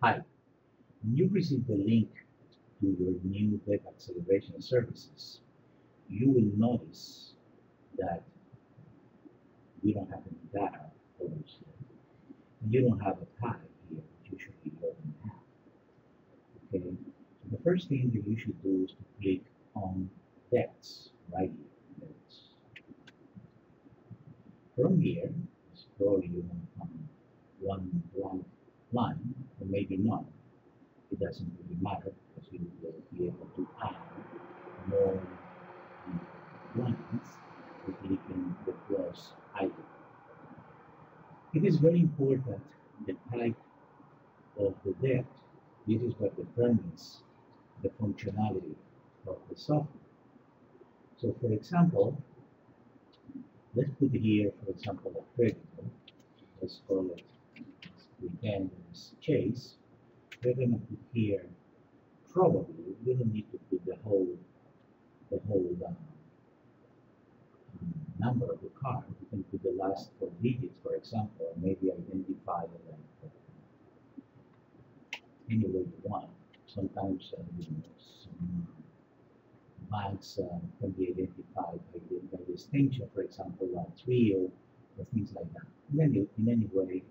Hi, when you receive the link to your new web acceleration services, you will notice that we don't have any data published yet. You don't have a tag here, which usually you don't have. Okay, so the first thing that you should do is to click on Debts right here. Debts. From here, probably you want to find one blank line, or maybe none. It doesn't really matter because you will be able to add more lines by clicking the plus icon. It is very important the type of the depth. This is what determines the functionality of the software. So for example, let's put here, for example, a credit card. Let's call it pretend it's Chase. We're going to put here probably we don't need to put the whole number of the card. You can put the last four digits, for example, and maybe identify it like any way you want. Sometimes some banks can be identified by the extension, for example, like trio or things like that. In any way,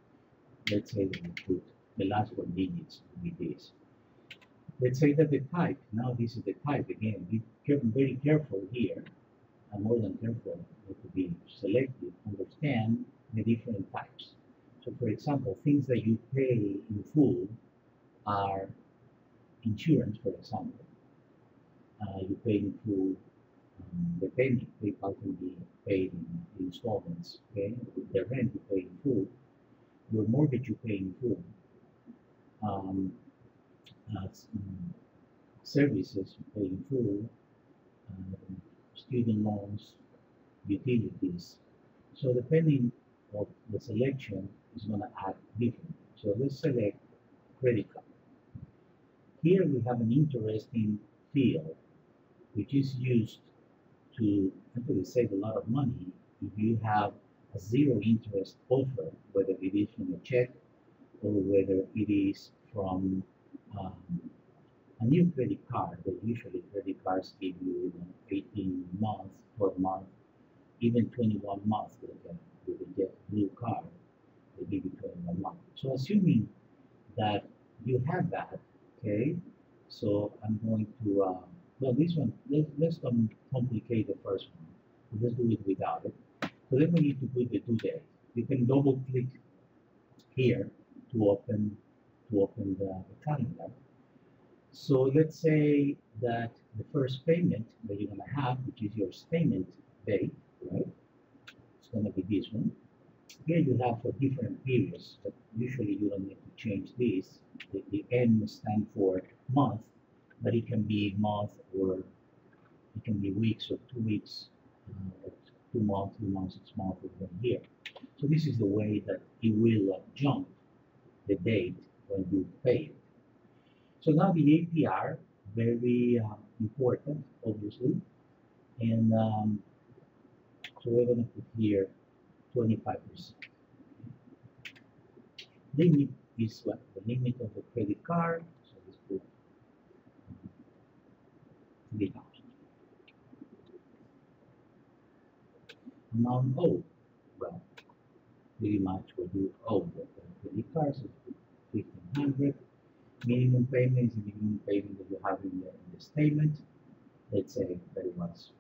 let's say that we put the last four digits with this. Let's say that the type, now this is the type again, be very careful here, and more than careful, you have to be selective, understand the different types. So for example, things that you pay in full are insurance, for example. You pay in full the payment. PayPal can be paid in installments. Okay, the rent you pay in full, your mortgage you pay in full, um, as, services you pay in full, student loans, utilities. So depending on the selection is going to act differently. So let's select credit card. Here we have an interesting field which is used to actually save a lot of money if you have a zero interest offer, whether it is from a check or whether it is from um, a new credit card. That usually credit cards give you, 18 months, 12 months, even 21 months with a JetBlue card. They give you 21 months. So assuming that you have that, okay, so I'm going to, well, this one, let's don't complicate the first one. Let's do it without it. So then we need to put the due date. You can double click here to open the calendar. So let's say that the first payment that you're gonna have, which is your statement date, right? It's gonna be this one. Here you have for different periods, but usually you don't need to change this. The M stand for month, but it can be month or it can be weeks or 2 weeks, or 2 months, 3 months, 6 months, or 1 year. So this is the way that it will jump the date when you pay it. So now the APR, very important, obviously, and so we're going to put here 25%. Limit is what the limit of the credit card. So let's put 3,000. Amount owed. Well, pretty much what you owe the credit card. So 1,500. Minimum payment is the minimum payment that you have in the statement. Let's say that it was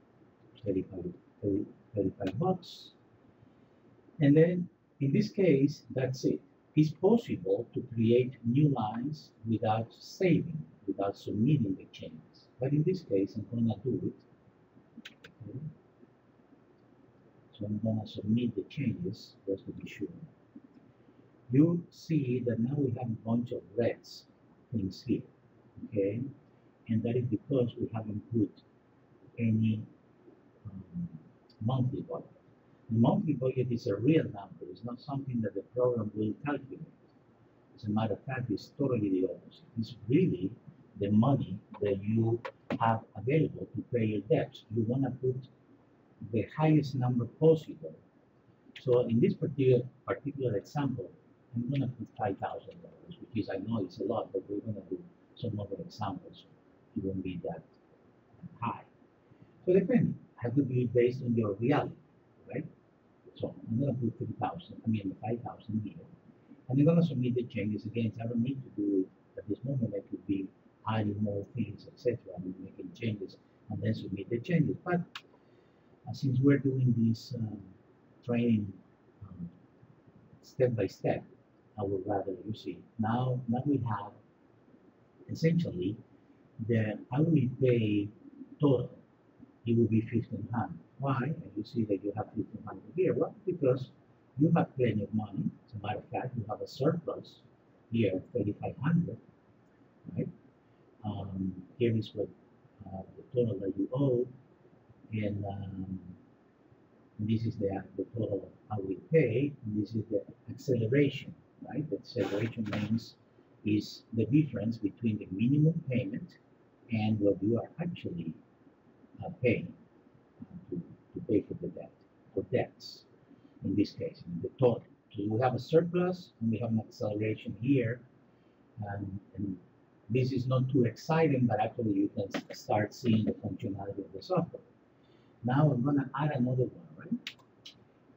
35 bucks. And then in this case, that's it. It's possible to create new lines without saving, without submitting the changes. But in this case, I'm going to do it. Okay. So I'm going to submit the changes just to be sure. You see that now we have a bunch of reds things here. Okay. And that is because we haven't put any monthly budget. The monthly budget is a real number. It's not something that the program will calculate. As a matter of fact, it's totally the opposite. It's really the money that you have available to pay your debts. You want to put the highest number possible. So in this particular example, I'm going to put $5,000, which rupees. I know it's a lot, but we're going to do some other examples. It won't be that high. So depending, has to be based on your reality, right? So I'm going to put 3,000, 5,000 here. And I'm going to submit the changes again. So I don't need to do it at this moment. I could be adding more things, etc. I'm making changes and then submit the changes. But since we're doing this training step by step, I would rather you see. Now we have essentially the hourly pay total. It will be 1,500. Why? And you see that you have 1,500 here. Well, because you have plenty of money. As a matter of fact, you have a surplus here of 3,500, right? Here is what the total that you owe, and this is the total hourly pay, and this is the acceleration, right? The acceleration means is the difference between the minimum payment and what you are actually paying to pay for the debt, for debts, in this case, in the total. So we have a surplus and we have an acceleration here, and this is not too exciting, but actually you can start seeing the functionality of the software. Now I'm going to add another one, right?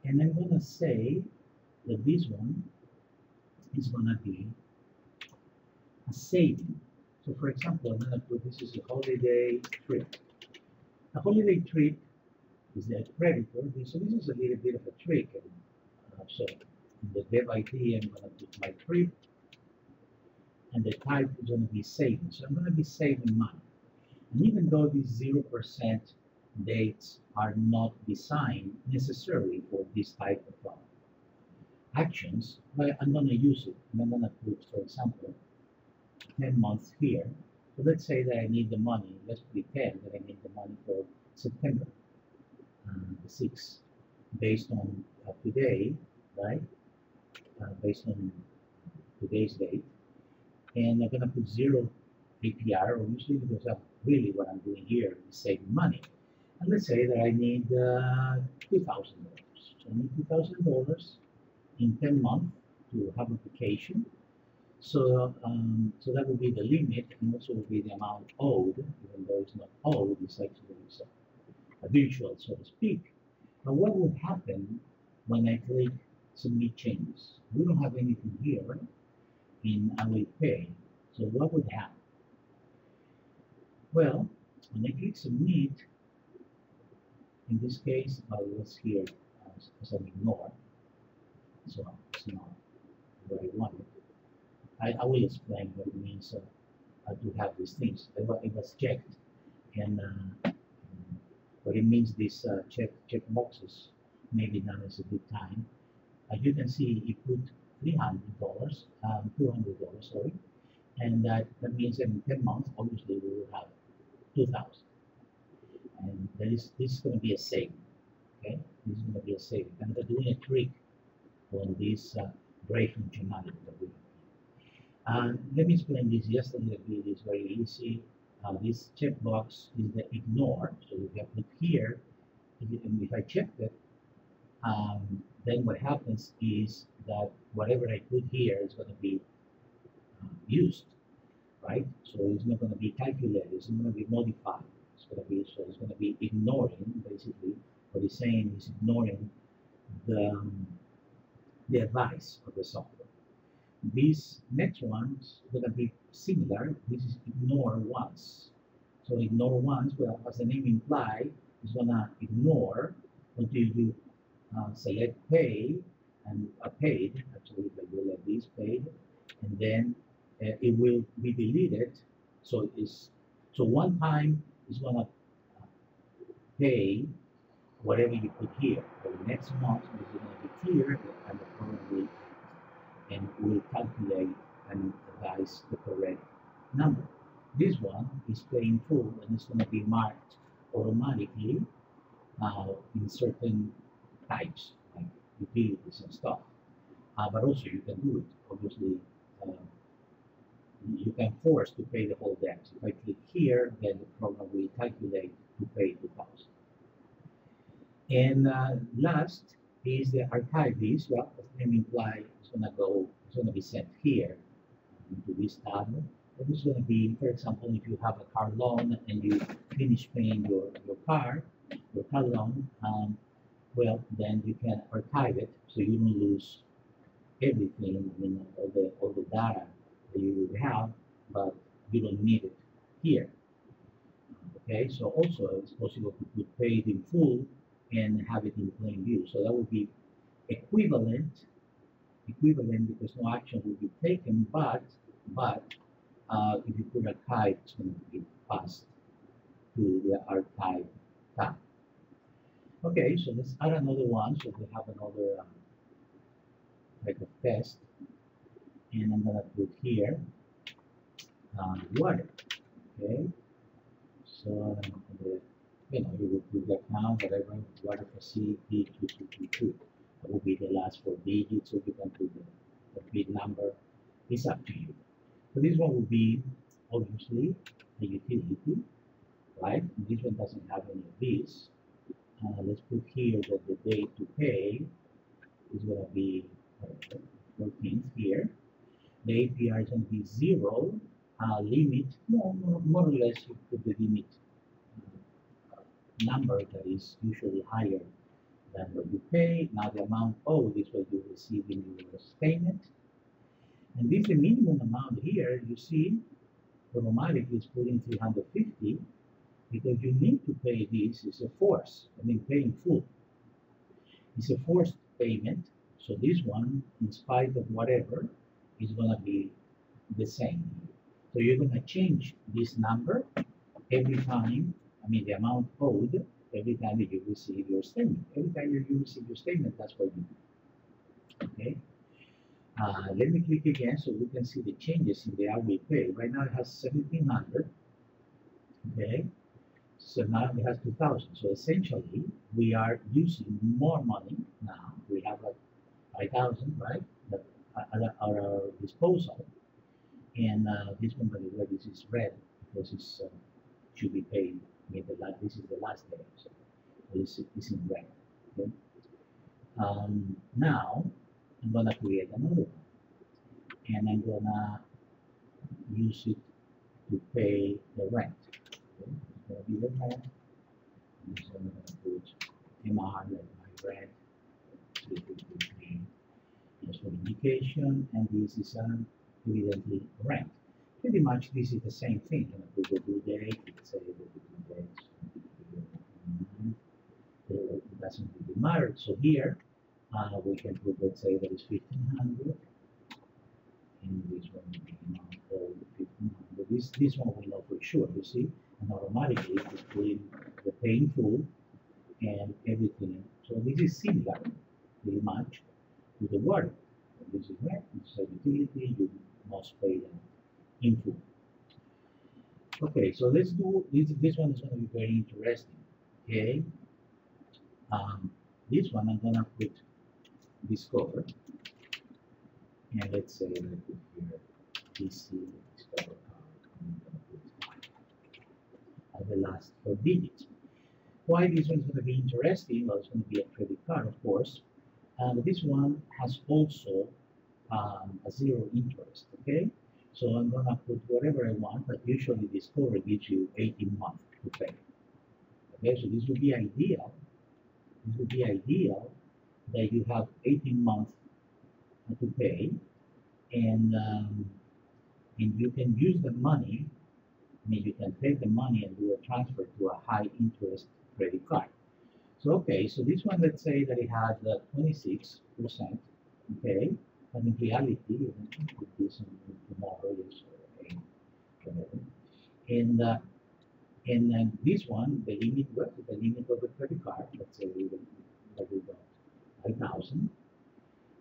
And I'm going to say that this one is going to be a saving. So for example, I'm going to put this is a holiday trip. A holiday trip is the creditor. So this is a little bit of a trick. So in the dev ID, I'm going to put my trip, and the type is going to be saving. So I'm going to be saving money. And even though these 0% dates are not designed necessarily for this type of actions, but I'm going to use it. And I'm going to put, for example, 10 months here. So let's say that I need the money. Let's pretend that I need the money for September the 6th, based on today, right? Based on today's date. And I'm going to put 0 APR, obviously, because that's really what I'm doing here is saving money. And let's say that I need $2,000. So I need $2,000 in 10 months to have a vacation. So, so that will be the limit, and also will be the amount owed, even though it's not owed, it's actually a virtual, so to speak. But what would happen when I click submit changes? We don't have anything here, right? In hourly pay. So what would happen? Well, when I click submit, in this case, I was here as an ignore. So it's not what I wanted. I will explain what it means to have these things. It was checked, and what it means, these check boxes, maybe now is a good time. As you can see, it put $300, $200, sorry, and that means that in 10 months, obviously, we will have 2,000, and this is going to be a saving. Okay, this is going to be a saving. And they're doing a trick on this great functionality that we have. Let me explain this just a little bit. It's very easy. This checkbox is the ignore, so you can put here, and if I check it, then what happens is that whatever I put here is going to be used, right? So it's not going to be calculated, it's not going to be modified. It's going to be ignoring, basically. What it's saying is ignoring the advice of the software. This next one is going to be similar. This is ignore once. So ignore once, well, as the name implies, it's going to ignore until you select pay and paid, actually, if I do like this, paid, and then it will be deleted. So one time it's going to pay whatever you put here. For the next month, it's going to be clear and the program will calculate and advise the correct number. This one is paying full, and it's going to be marked automatically in certain types, like utilities and stuff. But also you can do it. Obviously, you can force to pay the whole debt. If I click here, then the program will calculate to pay 2,000. And last is the archive list. Well, as the name implies, it's going to be sent here into this tab. And this is going to be, for example, if you have a car loan and you finish paying your car loan, well, then you can archive it so you don't lose everything, all the data that you would have, but you don't need it here. Okay, so also it's possible to put paid in full and have it in plain view. So that would be equivalent because no action will be taken, but if you put archive, it's going to be passed to the archive tab. Okay, so let's add another one. So we have another like a test, and I'm gonna put here water. Okay, so you would put the account, whatever, water facility 2222. That will be the last 4 digits, so you can put the big number. It's up to you. So this one will be obviously a utility, right? And this one doesn't have any of these. Let's put here that the date to pay is going to be 14th here. The APR is going to be 0. Limit, more or less you put the limit number that is usually higher than what you pay. Now the amount owed is what you receive in your statement. And this is the minimum amount here. You see, automatically is putting 350 because you need to pay this. It's a force. Paying full. It's a forced payment. So this one, in spite of whatever, is going to be the same. So you're going to change this number every time, the amount owed every time that you receive your statement. Every time you receive your statement, that's what you do. Okay? Let me click again so we can see the changes in the hourly pay. Right now it has 1,700. Okay? So now it has 2,000. So essentially, we are using more money now. We have like 5,000, right? That at our disposal. And this one, by the way, this is red because it should be paid. This is the last day, so this is in red. Okay? Now I'm gonna create another one, and I'm gonna use it to pay the rent. Okay? It's gonna be the rent. So I'm gonna put MR like my rent 353 just for indication, and this is evidently rent. Pretty much this is the same thing. Put the due date, let's say the due date it doesn't really matter. So here we can put, let's say that is 1,500, and this one will be amount of 1,500. This one we know for sure, you see, and automatically it's putting the pay in full and everything. So this is similar, pretty much, to the water. This is rent, this is a utility, you must pay them in full. Okay, so let's do this. This one is going to be very interesting. Okay, this one I'm going to put discover, and let's say that I put here DC discover card. I'm going to put the last 4 digits. Why this one is going to be interesting? Well, it's going to be a credit card, of course, and this one has also a 0 interest. Okay. So I'm going to put whatever I want, but usually Discover gives you 18 months to pay. Okay, so this would be ideal. This would be ideal that you have 18 months to pay, and you can use the money. You can take the money and do a transfer to a high interest credit card. So okay, so this one, let's say that it has 26%. Okay, but in reality, you can put this in tomorrow. And this one, the limit of the credit card, let's say we got 5,000,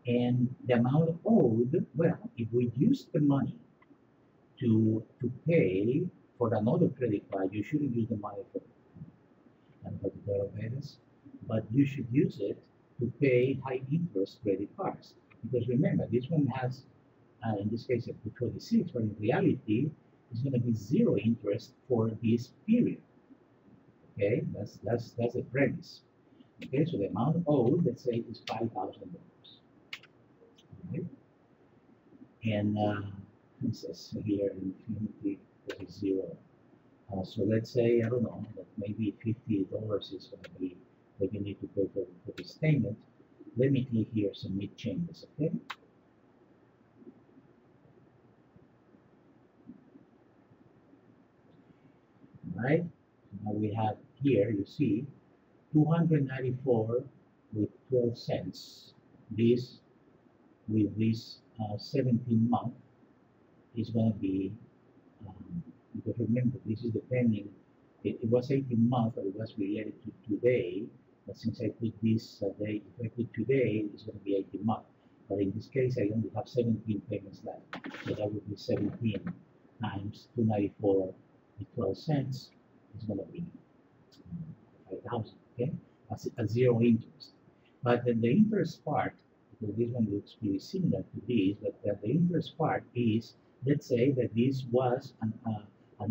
and the amount owed. Well, if we use the money to pay for another credit card, you shouldn't use the money for but you should use it to pay high interest credit cards. Because remember, this one has, in this case, up to 26, but in reality, it's going to be 0 interest for this period. Okay, that's the premise. Okay, so the amount owed, let's say, is $5,000. Okay, and differences here in infinity versus zero. So let's say, I don't know, that maybe $50 is going to be what you need to pay for this payment. Let me click here, submit changes, okay? Right? Now we have here, you see, 294 with 12 cents. This with this 17 month is going to be, because remember, this is depending, it was 18 months, but it was related to today. But since I put this date, if I put today, it's going to be 18 months. But in this case, I only have 17 payments left. So that would be 17 times 294 with 12 cents is going to be 5,000, okay? At zero interest. But then the interest part, because this one looks pretty similar to this, but the interest part is, let's say that this was an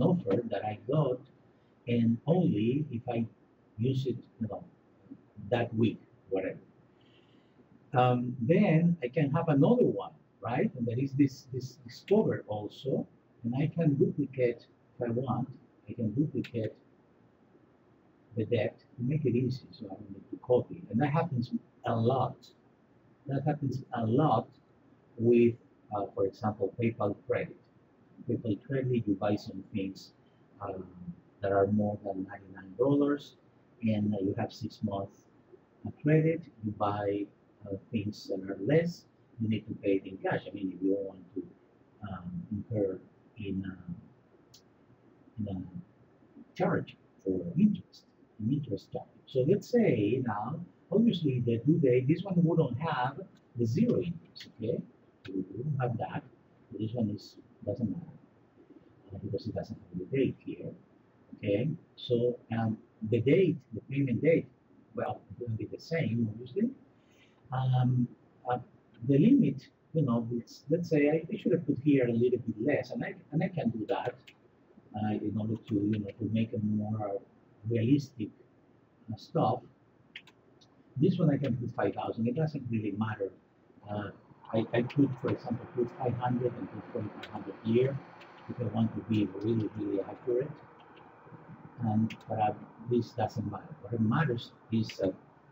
offer that I got, and only if I use it, that week, whatever. Then I can have another one, right? And there is this discover also, and I can duplicate if I want. I can duplicate the debt to make it easy, so I don't need to copy. And that happens a lot. That happens a lot with, for example, PayPal credit. PayPal credit, you buy some things that are more than $99, and you have 6 months credit. You buy things that are less, you need to pay it in cash. I mean, if you don't want to incur in a charge for interest, an interest charge. So let's say now, obviously the due date, this one we don't have the zero interest, okay? We don't have that. So this one doesn't matter because it doesn't have the date here, okay? So the date, the payment date, well, it's going to be the same, obviously. The limit, let's say I should have put here a little bit less, and I can do that in order to to make a more realistic stuff. This one I can put 5,000. It doesn't really matter. I could, for example, put 500 and put 4,500 here if I want to be really, really accurate. But this doesn't matter. What matters is,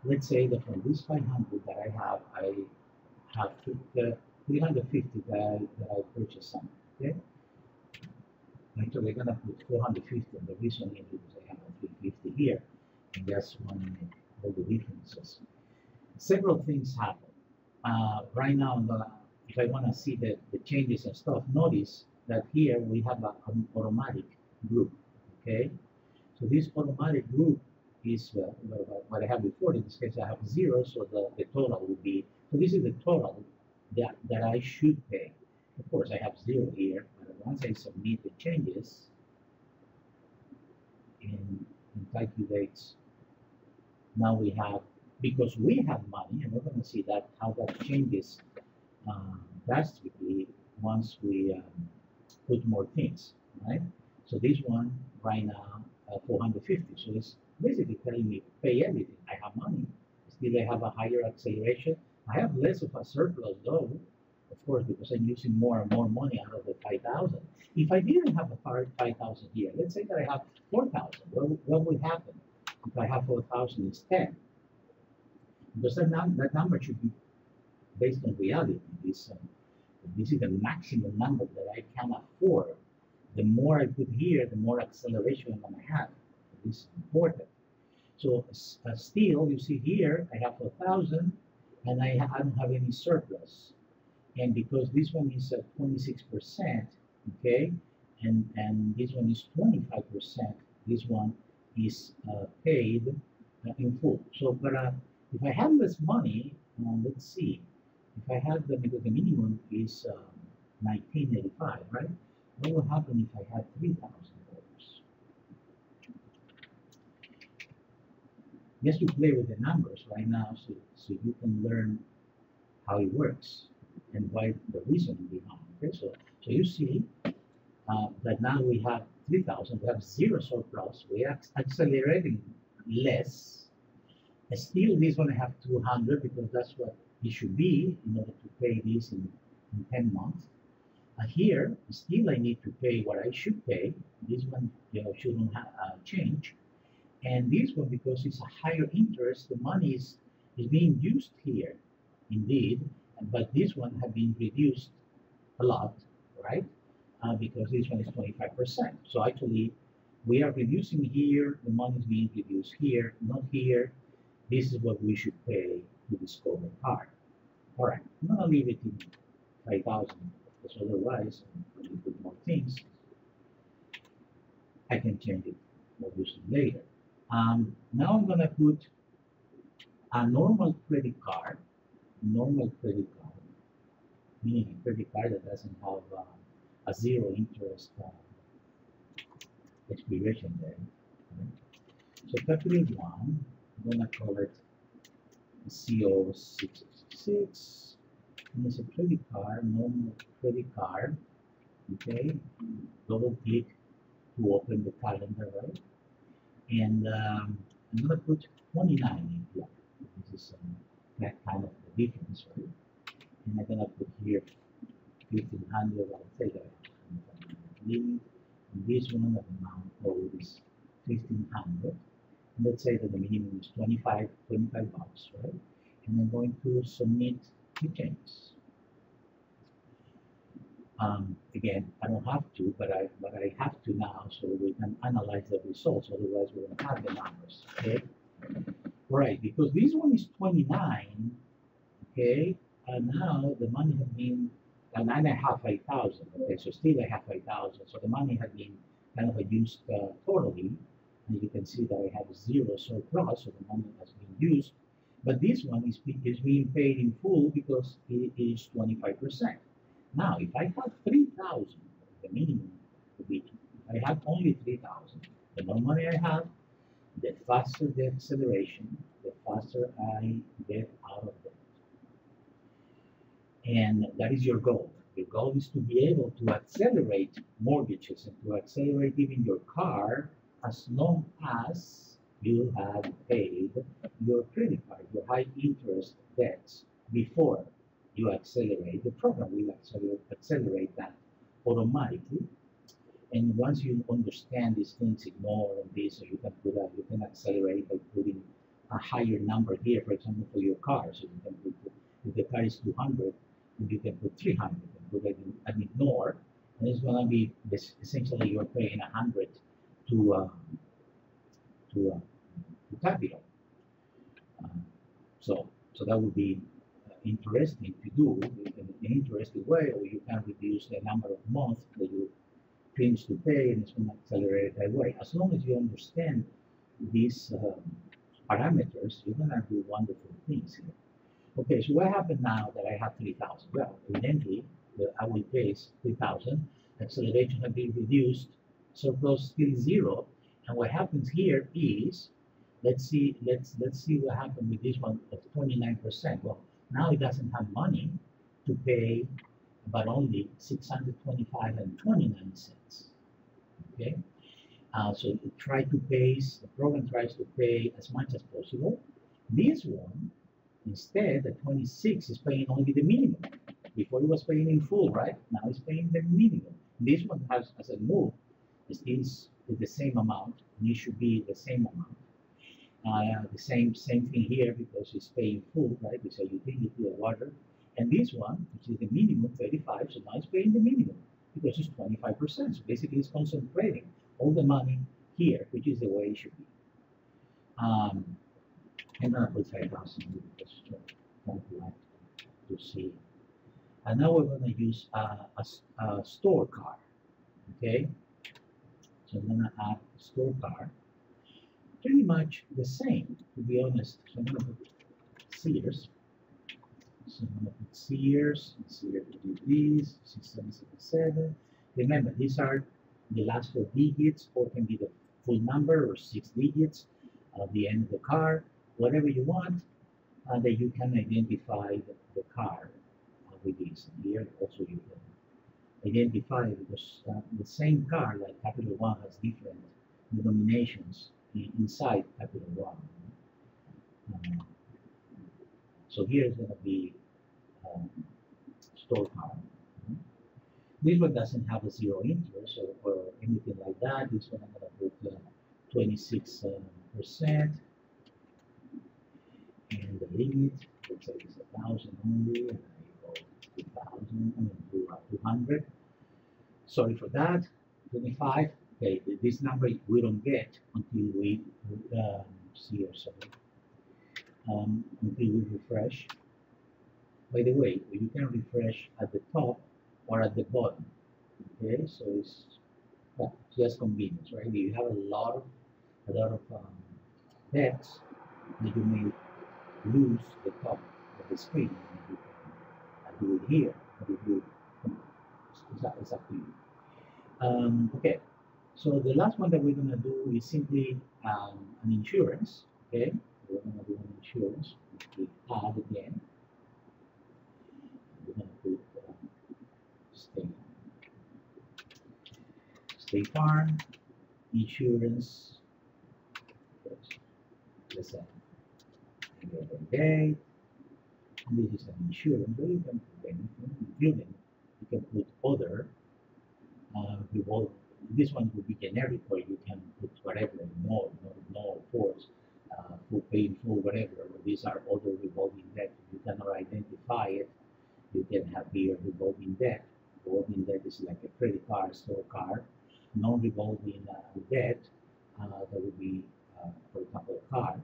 let's say that from this 500 that I have 350 that I purchased some. Okay. Actually, I'm gonna put 450, and the reason is because I have a 350 here, and that's one all the differences. Several things happen. Right now, if I want to see the changes and stuff, notice that here we have an automatic group. Okay, so this automatic group is what I have before. In this case, I have 0, so the total would be, so this is the total that I should pay. Of course, I have 0 here, but once I submit the changes and calculates, now we have, because we have money, and we're going to see that how that changes drastically once we put more things, right? So this one right now, 450. So it's basically telling me pay everything. I have money. Still, I have a higher acceleration. I have less of a surplus though, of course, because I'm using more and more money out of the 5,000. If I didn't have a 5,000 here, let's say that I have 4,000. What would happen if I have 4,000 instead? Because that number should be based on reality. This is the maximum number that I can afford. The more I put here, the more acceleration I'm going to have. This is important. So still, you see here, I have 4,000, and I don't have any surplus. And because this one is 26%, okay, and this one is 25%, this one is paid in full. So, but if I have less money, let's see, if I have because the minimum is 1985, right? What will happen if I had $3,000? Just to play with the numbers right now, so you can learn how it works and why the reasoning behind. Okay, so you see that now we have 3,000, we have 0 surplus, we are accelerating less. Still, this one I have 200 because that's what it should be in order to pay this in 10 months. Here, still I need to pay what I should pay. This one, shouldn't change. And this one, because it's a higher interest, the money is being used here, indeed. But this one has been reduced a lot, right? Because this one is 25%. So actually, we are reducing here, the money is being reduced here, not here. This is what we should pay to discover card. All right, I'm gonna leave it in 5,000, because otherwise, when we put more things, I can change it obviously later. Now I'm gonna put a normal credit card, meaning a credit card that doesn't have a zero interest expiration there. Right? So capital one, I'm gonna call it CO666. And it's a credit card, normal credit card. Okay, double click to open the calendar, right? And I'm gonna put 29 in here. This is that kind of the difference, right? And I'm gonna put here 1500. I'll say that leave. This one, the amount owed is 1500. Let's say that the minimum is 25 bucks, right? And I'm going to submit the changes. Again, I don't have to, but I have to now, so we can analyze the results. Otherwise, we don't have the numbers. Okay, right? Because this one is 29. Okay, and now the money has been, and I have 5,000. Okay, so still I have 5,000. So the money has been kind of used totally, and you can see that I have zero surplus, so the money has been used. But this one is being paid in full because it is 25%. Now, if I have 3,000, the minimum would be, if I have only 3,000, the more money I have, the faster the acceleration, the faster I get out of it. And that is your goal. Your goal is to be able to accelerate mortgages and to accelerate even your car as long as you have paid your credit card, your high interest debts before you accelerate. The program will accelerate that automatically. And once you understand these things, ignore this, so you can you can accelerate by putting a higher number here, for example, for your car. So you can put, if the car is 200, you can put 300 and put it in, and ignore, and it's going to be essentially you're paying 100 to to capital. Uh, so that would be interesting to do in an interesting way, or you can reduce the number of months that you finish to pay, and it's going to accelerate that way. As long as you understand these parameters, you're going to do wonderful things here. Okay, so what happened now that I have 3,000? Well, evidently, the hourly pay is 3,000. Acceleration has been reduced, surplus still zero. And what happens here is, let's see what happened with this one of 29%. Well, now it doesn't have money to pay, but only 625 and 29 cents. Okay, so it the program tries to pay as much as possible. This one, instead, the 26 is paying only the minimum. Before it was paying in full, right? Now it's paying the minimum. This one has, as a move, is the same amount, and it should be the same amount. The same thing here because it's paying full, right? It's a utility, the water. And this one, which is the minimum, 35, so now it's paying the minimum because it's 25%. So basically, it's concentrating all the money here, which is the way it should be. And then I put 5,000 because I don't like to see. And now we're going to use a store card. Okay, so I'm going to add a store card. Pretty much the same, to be honest. So I'm going to put Sears. So I'm going to put Sears, and Sears will do these, 6777. Remember, these are the last 4 digits, or can be the full number, or 6 digits at the end of the card, whatever you want, that you can identify the card with this. Here also you can identify, because the same card, like Capital One, has different denominations inside Capital One. So here is going to be store card. This one doesn't have a zero interest or anything like that. This one I'm gonna put 26%, and the limit, let's say it's 1,000 only, and I go 2,000, I mean, 200. Sorry for that. 25. Okay, this number we don't get until we see or so until we refresh. By the way, you can refresh at the top or at the bottom. Okay, so it's well, just convenience, right? You have a lot of text that you may lose the top of the screen. You can do it here, or you do it. It's up to you. Okay, so the last one that we're gonna do is simply an insurance. Okay, we're gonna do an insurance. We add again. We're gonna put state, state farm insurance. Let's say day. And this is an insurance, but you can put anything, including you can put other revolve. This one would be generic, where you can put whatever, no force, full pay in full, whatever. These are other revolving debt. If you cannot identify it, you can have here revolving debt. Revolving debt is like a credit card, store card. Non-revolving debt, that would be, for example, a car.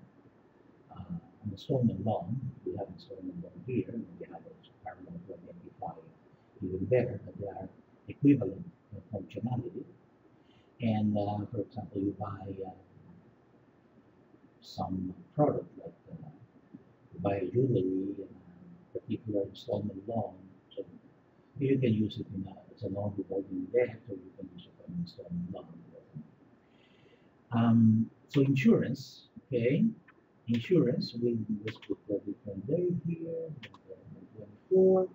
An installment loan, we have installment loan here, and we have also car loan to identify it even better, but they are equivalent functionality. And for example, you buy some product like you buy a jewelry and a particular installment loan. So you can use it as a non-revolving debt, or you can use it as an installment loan. So insurance, okay, insurance. Let's put a different date here, 24,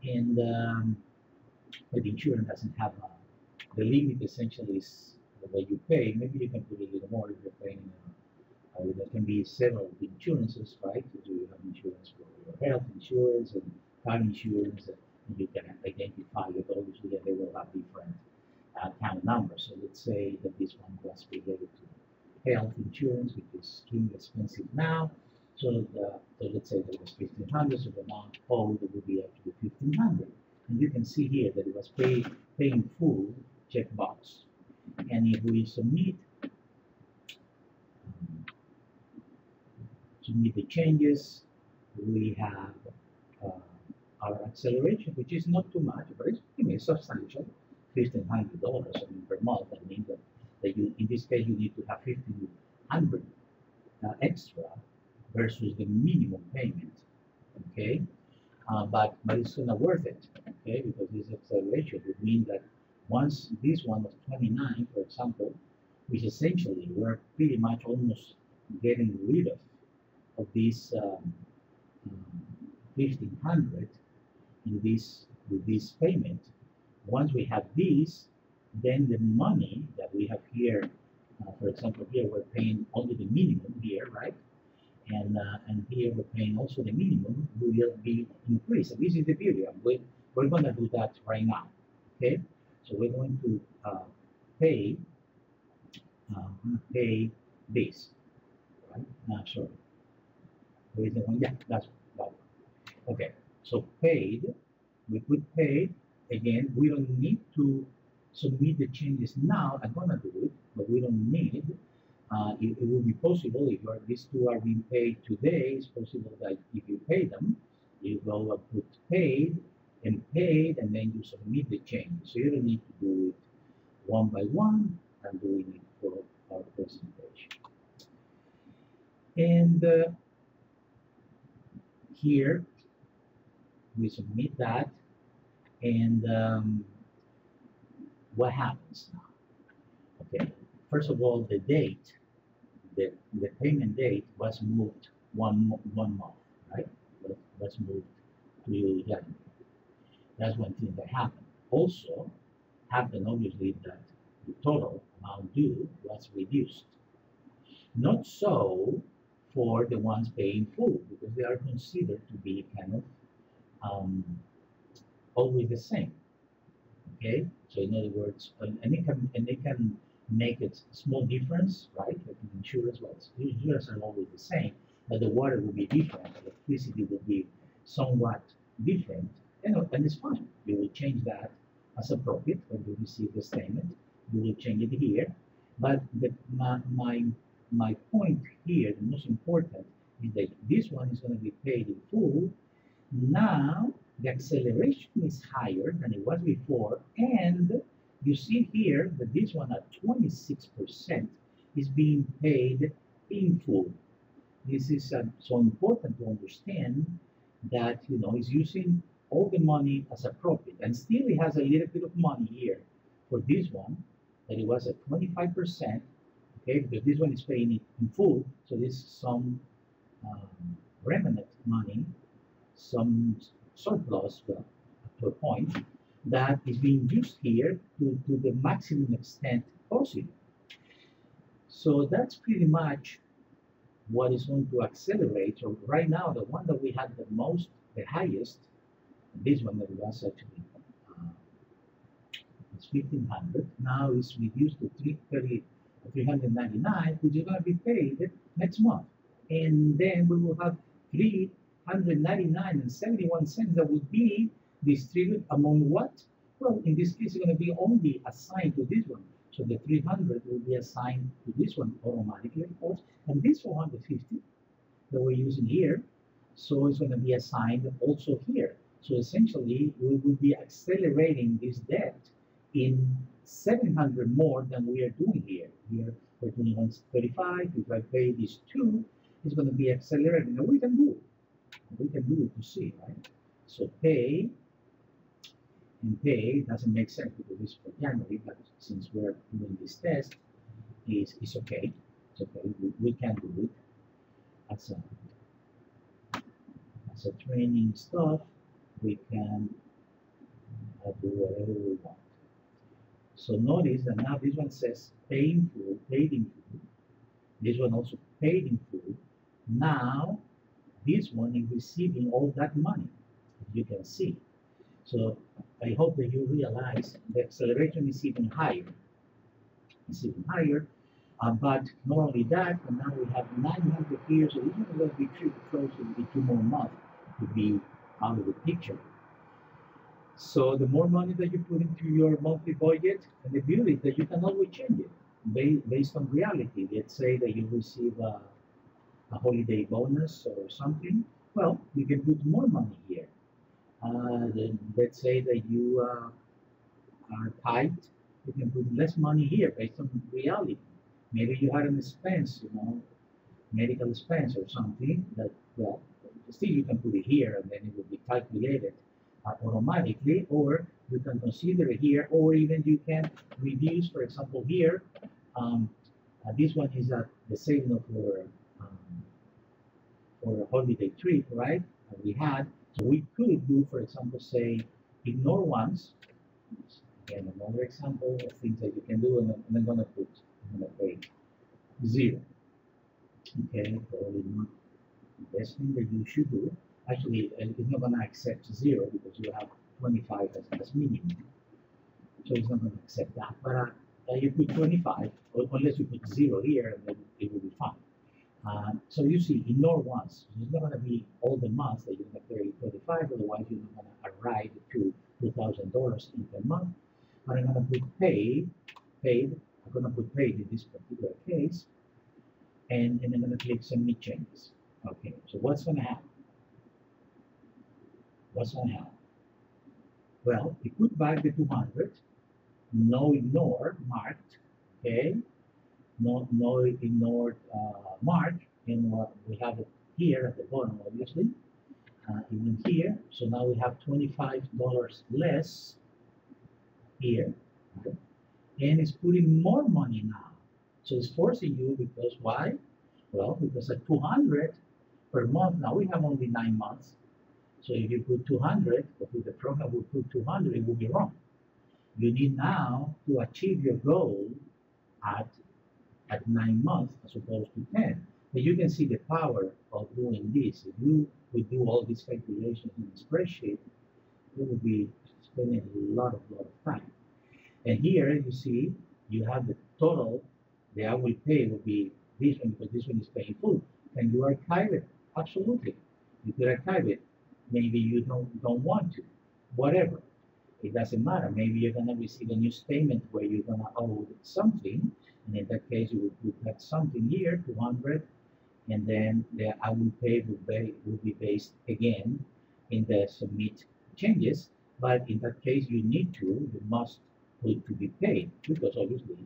and but the insurance doesn't have the limit. Essentially is the way you pay. Maybe you can put a little more if you're paying. There can be several insurances, right? So you have insurance for your health insurance and car insurance, and you can identify it. Obviously, they will have different account numbers. So let's say that this one was related to health insurance, which is extremely expensive now. So let's say there was 1,500, so the amount owed would be actually 1,500. And you can see here that it was paying full checkbox. And if we submit the changes, we have uh, our acceleration, which is not too much, but it's substantial, $1,500 per month. That means that you, in this case, you need to have 1,500 extra versus the minimum payment. Okay, but it's not worth it. Okay, because this acceleration would mean that once this one was 29, for example, which essentially we're pretty much almost getting rid of this 1,500 in this with this payment. Once we have this, then the money that we have here, for example, here we're paying only the minimum here, right? And here we're paying also the minimum will be increased. And this is the beauty. We're going to do that right now. Okay, so we're going to pay pay this, right? Sorry, where is the one? Yeah, that's that. Okay, so paid. We put paid. Again, we don't need to submit the changes now. I'm gonna do it, but we don't need. It will be possible if these two are being paid today. It's possible that if you pay them, you go and put paid, and then you submit the change. So you don't need to do it one by one. I'm doing it for our presentation. And here we submit that, and what happens now? Okay, first of all, the date, the payment date was moved one month, right? Was moved to January. That's one thing that happened. Also, happened obviously that the total amount due was reduced. Not so for the ones paying full, because they are considered to be kind of um, always the same. Okay, so in other words, and they can make a small difference, right? Like in insurance, well, insurance are always the same, but the water will be different, electricity will be somewhat different, and it's fine. You will change that as a profit when you receive the statement. You will change it here, but my point here, the most important, is that this one is going to be paid in full now. The acceleration is higher than it was before, and you see here that this one at 26% is being paid in full. This is so important to understand that it's using all the money as a profit, and still it has a little bit of money here for this one that it was at 25%. Okay, because this one is paying it in full, so this is some remnant money, some surplus, well, up to a point, that is being used here to the maximum extent possible. So that's pretty much what is going to accelerate. So right now, the one that we had the highest, this one that was actually it's 1500. Now it's reduced to 399, which is going to be paid next month. And then we will have 399 and 71 cents that will be distributed among what? Well, in this case, it's going to be only assigned to this one. So the 300 will be assigned to this one automatically, of course. And this 450 that we're using here, so it's going to be assigned also here. So essentially, we will be accelerating this debt in 700 more than we are doing here. Here, we're doing 135. If I pay these two, it's going to be accelerating. And we can do it. We can do it to see, right? So pay and pay doesn't make sense because it's for January, but since we're doing this test, it's okay. It's okay. We can do it as a training stuff. We can do whatever we want. So notice that now this one says paid in full, paid in full. This one also paid in full. Now this one is receiving all that money, as you can see. So I hope that you realize the acceleration is even higher. It's even higher. But not only that, but now we have 900 here, so this one will be pretty close to 2 more months to be out of the picture. So the more money that you put into your monthly budget, and the beauty is that you can always change it based on reality. Let's say that you receive a holiday bonus or something. Well, you can put more money here. Then let's say that you are tight, you can put less money here based on reality. Maybe you had an expense, medical expense or something that, well, still you can put it here and then it will be calculated automatically, or you can consider it here, or even you can reduce, for example, here. This one is the saving for a holiday trip, right? That we had. So we could do, for example, say, ignore ones. Again, another example of things that you can do, and I'm going to pay 0. Okay, probably not the best thing that you should do. Actually, it's not going to accept 0 because you have 25 as minimum. So it's not going to accept that. But you put 25, or unless you put 0 here, and then it will be fine. So you see, ignore once. It's not going to be all the months that you're going to pay 25, otherwise you're not going to arrive to $2,000 in per month. But I'm going to put paid. I'm going to put paid in this particular case, and I'm going to click submit changes. Okay, so what's going to happen? What's going to happen? Well, it put back the 200, no ignore marked, okay? No ignored mark, and we have it here at the bottom, obviously, even here. So now we have $25 less here, right? And it's putting more money now. So it's forcing you because why? Well, because at 200 per month, now we have only 9 months. So if you put 200, but if the program will put 200, it will be wrong. You need now to achieve your goal at 9 months as opposed to 10. But you can see the power of doing this. If you would do all these calculations in a spreadsheet, it would be spending a lot of time. And here you see you have the total. The I will pay will be this one because this one is paying full. Can you archive it? Absolutely. You could archive it. Maybe you don't want to. Whatever. It doesn't matter. Maybe you're gonna receive a new statement where you're gonna owe something, and in that case you will put that something here, 200, and then the I will pay will be based again in the submit changes. But in that case, you must put to be paid because obviously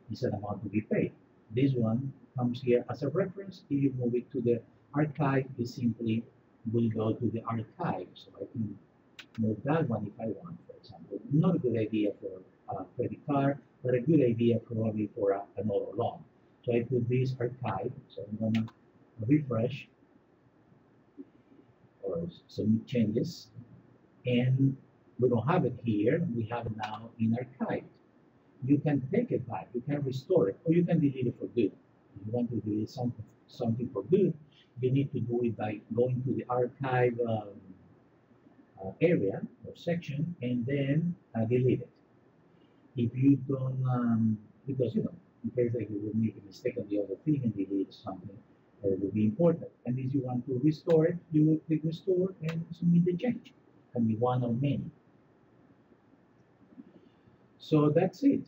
it's an amount to be paid. This one comes here as a reference. If you move it to the archive, it simply will go to the archive. So I can move that one if I want, for example. Not a good idea for a credit card, but a good idea probably for an auto loan. So I put this archive. So I'm gonna refresh or submit changes, and we don't have it here. We have it now in archive. You can take it back, you can restore it, or you can delete it for good. If you want to delete something for good, you need to do it by going to the archive area or section and then delete it. If you don't, because in case that you will make a mistake on the other thing and delete something that will be important. And if you want to restore it, you will click restore and submit the change. Can be one or many. So that's it.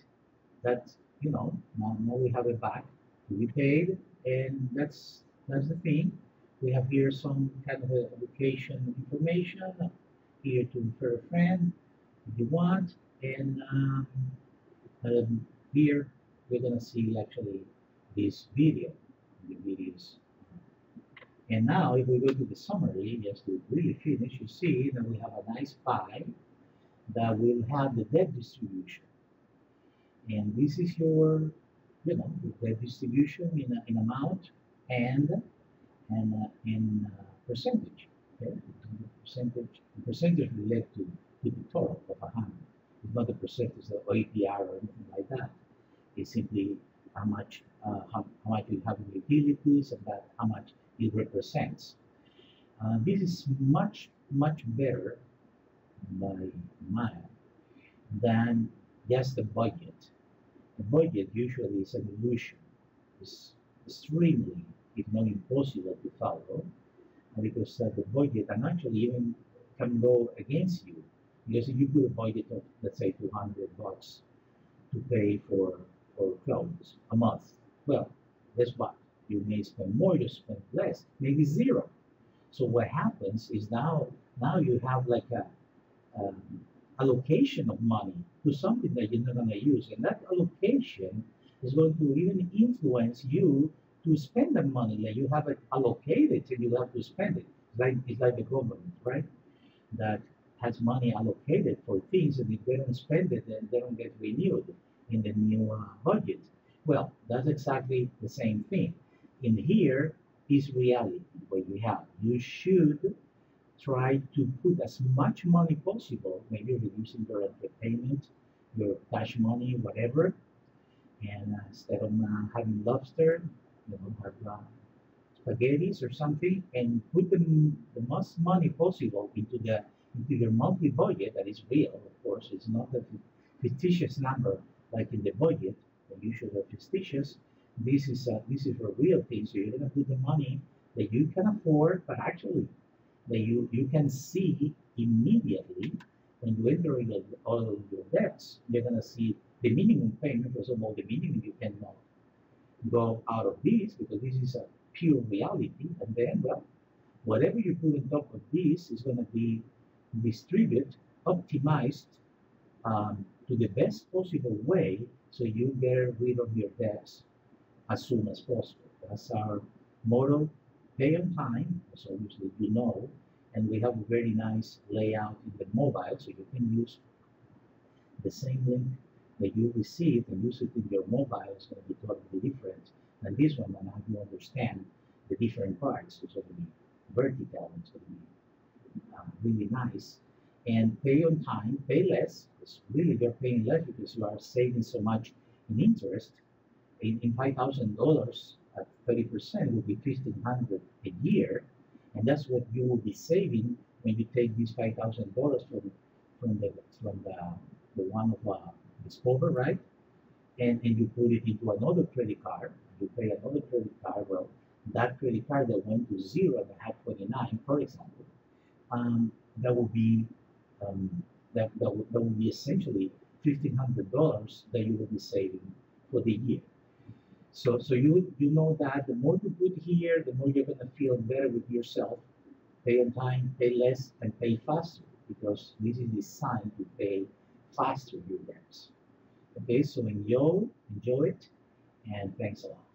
That's now we have it back to be paid, and that's the thing. We have here some kind of education information here to refer a friend if you want, and here we're gonna see actually this video, the videos. And now if we go to the summary, just to really finish, you see that we have a nice pie that will have the debt distribution. And this is your, the debt distribution in amount and in percentage. Okay, the percentage relate to the total of 100. It's not the percentage of APR or anything like that. It's simply how much you have in utilities and how much it represents. This is much better by mile than just the budget. The budget usually is an illusion. It's extremely, if not impossible, to follow because the budget and actually even can go against you because if you put a budget of let's say $200 to pay for clothes a month, well, guess what? You may spend more, you spend less, maybe zero. So what happens is now you have like a allocation of money to something that you're not going to use, and that allocation is going to even influence you to spend the money that you have it allocated and you have to spend it. It's like the government, right? That has money allocated for things, and if they don't spend it, then they don't get renewed in the new budget. Well, that's exactly the same thing. In here is reality, what you have. You should try to put as much money possible, maybe reducing your entertainment, your cash money, whatever, and instead of having lobster, have spaghettis or something, and put the most money possible into your monthly budget that is real. Of course, it's not a fictitious number like in the budget that you should have fictitious. This is a real thing. So you're gonna put the money that you can afford, but actually that you can see immediately when you enter all of your debts. You're gonna see the minimum payment. First of all, the minimum you cannot go out of this because this is a pure reality. And then, well, whatever you put on top of this is gonna be distributed, optimized to the best possible way, so you get rid of your debts as soon as possible. That's our motto: pay on time, as obviously and we have a very nice layout in the mobile, so you can use the same link that you received and use it in your mobile. It's going to be totally different than this one, and how you understand the different parts. It's going to be vertical, it's going to be really nice. And pay on time, pay less, because really you're paying less because you are saving so much in interest. In $5,000 at 30% would be $1,500 a year, and that's what you will be saving when you take these $5,000 the one of Discover, right? And you put it into another credit card, you pay another credit card, well, that credit card that went to zero and had 29, for example, that will be um, that will be essentially $1,500 that you will be saving for the year. So you know that the more you put here, the more you're gonna feel better with yourself. Pay on time, pay less, and pay faster because this is designed to pay faster your debts. Okay, so enjoy it, and thanks a lot.